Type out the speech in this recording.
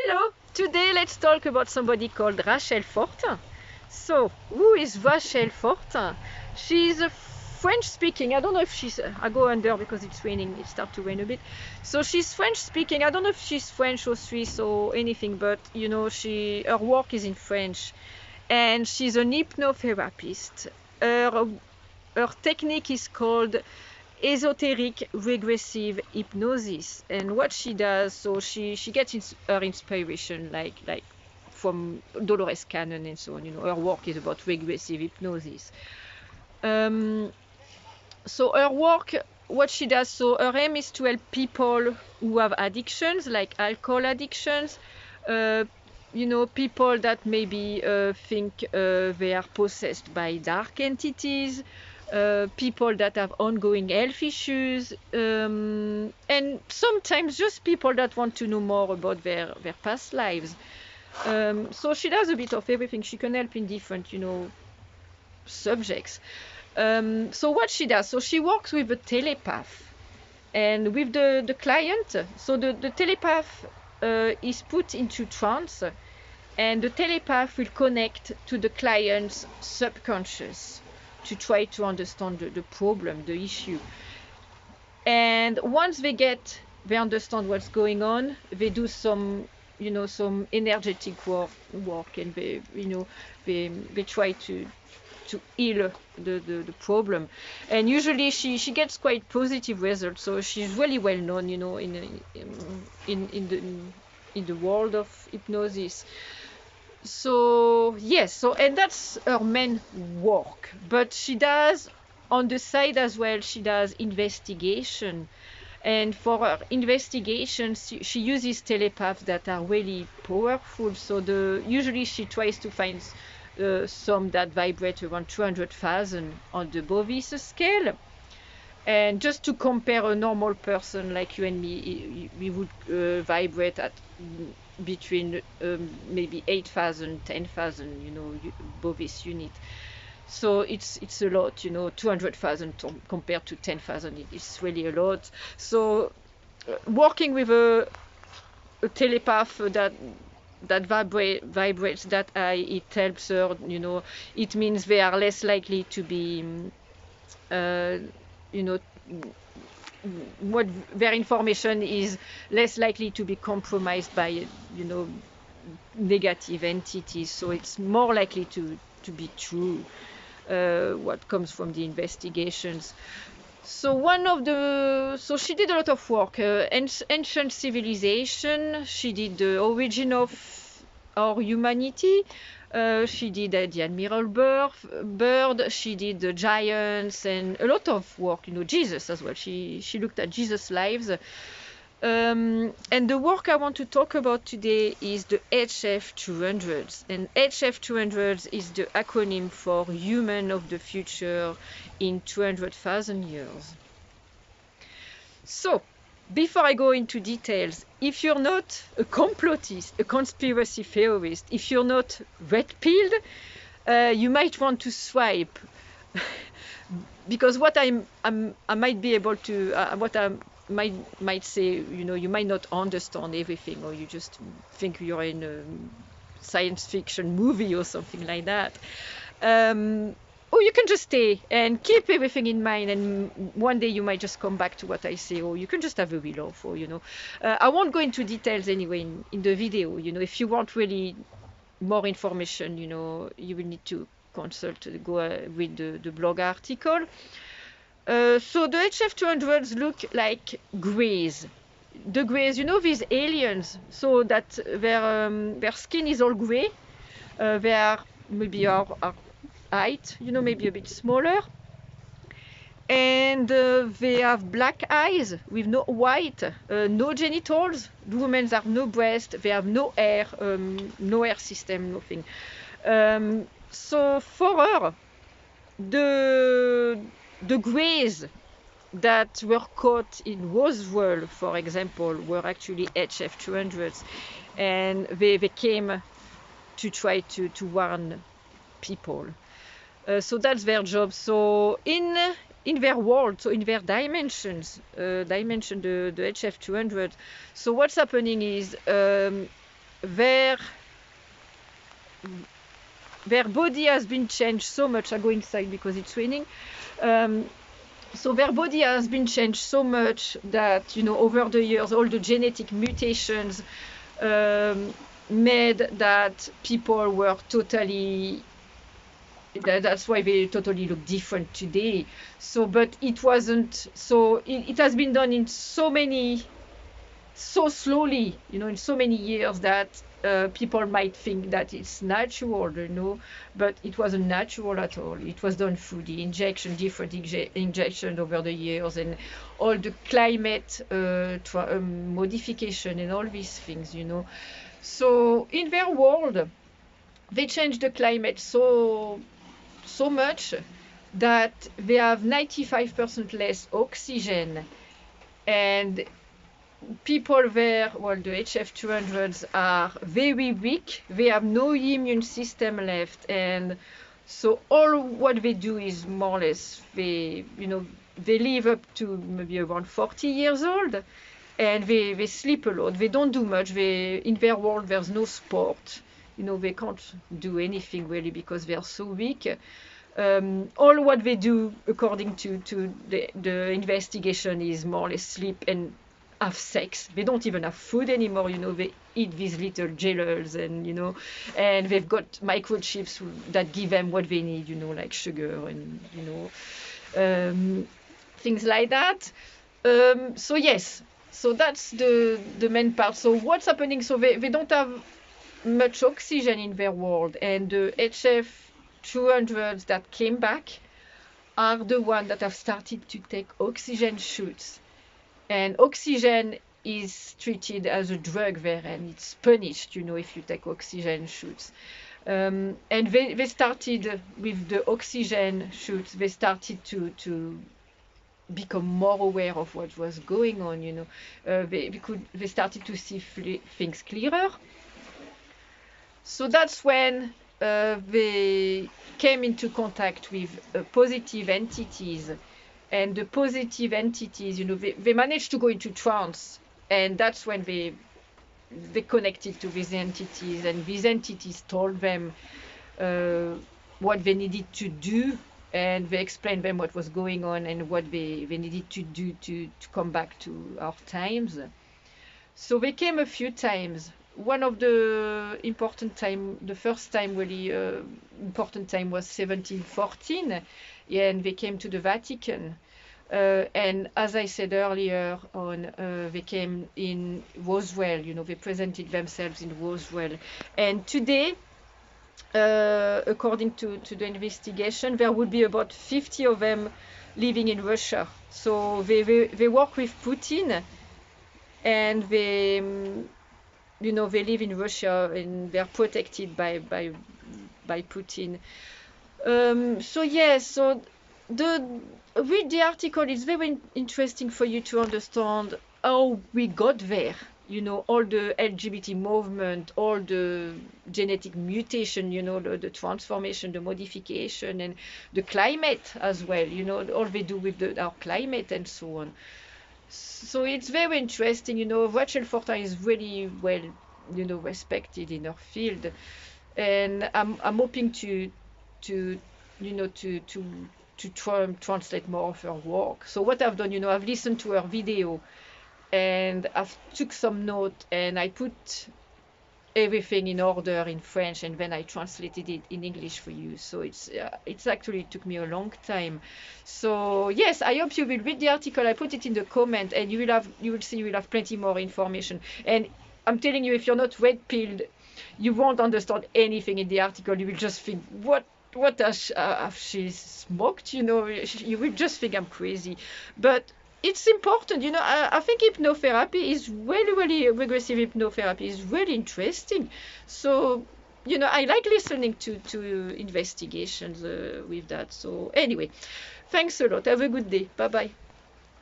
Hello, today let's talk about somebody called Rachel Fortun. So, who is Rachel Fortun? She's a French speaking, I don't know if she's, I go under because it's raining, it starts to rain a bit. So she's French speaking, I don't know if she's French or Swiss or anything, but you know, her work is in French. And she's an hypnotherapist. Her technique is called esoteric regressive hypnosis, and what she does, so she gets her inspiration like from Dolores Cannon and so on. You know, her work is about regressive hypnosis. So her work, what she does, so her aim is to help people who have addictions, like alcohol addictions, you know, people that maybe think they are possessed by dark entities, people that have ongoing health issues, and sometimes just people that want to know more about their past lives. So she does a bit of everything. She can help in different, you know, subjects. So what she does, so she works with a telepath and with the client. So the telepath is put into trance, and the telepath will connect to the client's subconscious to try to understand the problem, the issue. And once they understand what's going on, they do some, you know, some energetic work, and they, you know, they try to heal the problem. And usually she gets quite positive results. So she's really well known, you know, in the world of hypnosis. So yes, so and that's her main work, but she does on the side as well, she does investigation, and for her investigations she uses telepaths that are really powerful. So usually she tries to find some that vibrate around 200,000 on the Bovis scale. And just to compare, a normal person like you and me, we would vibrate at between maybe 8,000, 10,000, you know, Bovis unit. So it's a lot, you know, 200,000 compared to 10,000, it's really a lot. So working with a telepath that vibrates that high, it helps her, you know, it means they are less likely to be you know, what their information is less likely to be compromised by, you know, negative entities. So it's more likely to be true, what comes from the investigations. So so she did a lot of work, ancient civilization. She did the origin of our humanity. She did the Admiral Bird. She did the giants and a lot of work. You know, Jesus as well. She looked at Jesus' lives. And the work I want to talk about today is the HF200s. And HF200s is the acronym for Human of the Future in 200,000 years. So, before I go into details, if you're not a complotist, a conspiracy theorist, if you're not red-pilled, you might want to swipe. Because what I might be able to, what I might say, you know, you might not understand everything, or you just think you're in a science fiction movie or something like that. Or you can just stay and keep everything in mind, and one day you might just come back to what I say, or you can just have a real laugh, or, you know. I won't go into details anyway in the video. You know, if you want really more information, you know, you will need to go read the blog article. So the HF200s look like greys. The greys, you know, these aliens, so that their skin is all grey. They are maybe our height, you know, maybe a bit smaller. And they have black eyes with no white, no genitals. The women have no breast, they have no hair system, nothing. So for her, the greys that were caught in Roswell, for example, were actually HF200s, and they came to try to warn people. So that's their job. So in their world, so in their dimension, the HF200. So what's happening is their body has been changed so much. I go inside because it's raining. So their body has been changed so much that, you know, over the years, all the genetic mutations made that people were totally, that's why they totally look different today. So, but it wasn't, so it has been done in so slowly, you know, in so many years that people might think that it's natural, you know, but it wasn't natural at all. It was done through the injection, different injections over the years, and all the climate modification and all these things, you know. So in their world, they changed the climate so much that they have 95% less oxygen, and people there, well, the HF200s are very weak. They have no immune system left, and so all what they do is more or less they live up to maybe around 40 years old, and they sleep a lot. They don't do much. In their world there's no sport. You know, they can't do anything really because they're so weak. All what they do, according to the investigation, is more or less sleep and have sex. They don't even have food anymore, you know. They eat these little gels, and you know, and they've got microchips that give them what they need, you know, like sugar and, you know, things like that. So yes, so that's the main part. So what's happening? So they don't have much oxygen in their world, and the HF200s that came back are the ones that have started to take oxygen shoots. And oxygen is treated as a drug there, and it's punished, you know, if you take oxygen shoots. And they started with the oxygen shoots. They started to become more aware of what was going on, you know. They started to see things clearer. So that's when they came into contact with positive entities. And the positive entities, you know, they managed to go into trance, and that's when they connected to these entities, and these entities told them what they needed to do, and they explained them what was going on and what they needed to do to come back to our times. So they came a few times. One of the important time, the first time really important time was 1714. Yeah, and they came to the Vatican. And as I said earlier on, they came in Roswell, you know, they presented themselves in Roswell. And today, according to the investigation, there would be about 50 of them living in Russia. So they work with Putin, and they, you know, they live in Russia, and they're protected by Putin. So yes, so read the article. It's very interesting for you to understand how we got there. You know, all the LGBT movement, all the genetic mutation, you know, the transformation, the modification, and the climate as well. You know, all they do with our climate and so on. So it's very interesting. You know, Rachel Fortun is really well, you know, respected in her field, and I'm hoping to you know, to try and translate more of her work. So what I've done, you know, I've listened to her video, and I've took some note, and I put everything in order in French, and then I translated it in English for you. So it's actually took me a long time. So yes, I hope you will read the article. I put it in the comment, and you will see you will have plenty more information. And I'm telling you, if you're not red-pilled, you won't understand anything in the article. You will just think, what has she smoked? You know, you will just think I'm crazy. But it's important, you know. I think hypnotherapy is really regressive hypnotherapy is really interesting. So, you know, I like listening to investigations with that. So anyway, thanks a lot. Have a good day. Bye bye.